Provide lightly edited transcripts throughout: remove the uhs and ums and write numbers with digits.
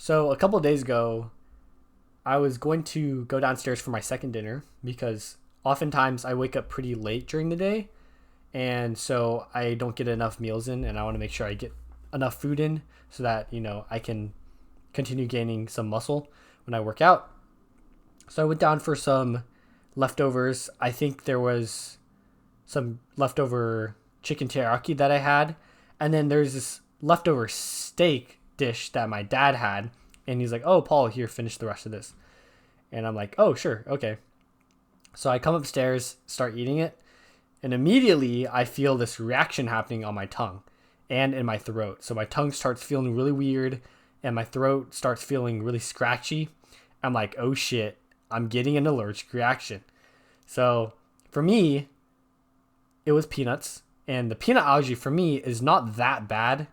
So a couple of days ago, I was going to go downstairs for my second dinner because oftentimes I wake up pretty late during the day, and so I don't get enough meals in, and I want to make sure I get enough food in so that I can continue gaining some muscle when I work out. So I went down for some leftovers. I think there was some leftover chicken teriyaki that I had, and then there's this leftover steak dish that my dad had, and he's like, "Oh, Paul, here, finish the rest of this." And I'm like, "Oh, sure, okay." So I come upstairs, start eating it, and immediately I feel this reaction happening on my tongue and in my throat. So my tongue starts feeling really weird, and my throat starts feeling really scratchy. I'm like, "Oh shit, I'm getting an allergic reaction." So for me, it was peanuts, and the peanut allergy for me is not that bad.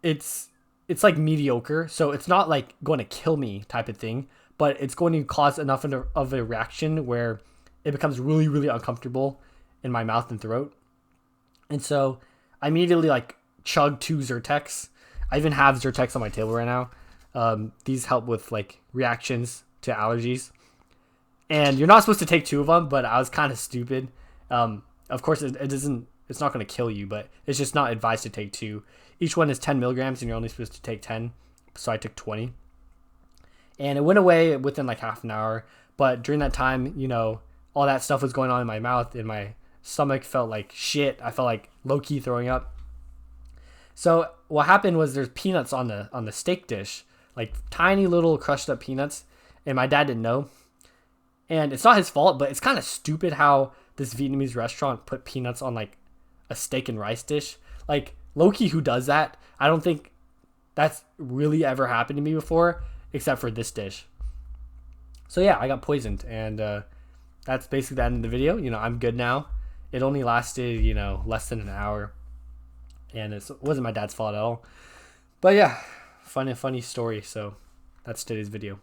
It's it's like mediocre, so it's not like going to kill me type of thing, but it's going to cause enough of a reaction where it becomes really really uncomfortable in my mouth and throat. And so I immediately like chugged two Zyrtex. I even have Zyrtex on my table right now. These help with like reactions to allergies, and you're not supposed to take two of them, but I was kind of stupid. Of course, it doesn't. It's not going to kill you, but it's just not advised to take two. Each one is 10 milligrams, and you're only supposed to take 10. So I took 20, and it went away within like half an hour. But during that time, all that stuff was going on in my mouth, and my stomach felt like shit. I felt like low key throwing up. So what happened was there's peanuts on the steak dish, like tiny little crushed up peanuts, and my dad didn't know. And it's not his fault, but it's kind of stupid how this Vietnamese restaurant put peanuts on like a steak and rice dish. Like Loki, who does that? I don't think that's really ever happened to me before, except for this dish. So yeah, I got poisoned, and that's basically the end of the video. I'm good now. It only lasted less than an hour, and it wasn't my dad's fault at all. But yeah, funny story. So that's today's video.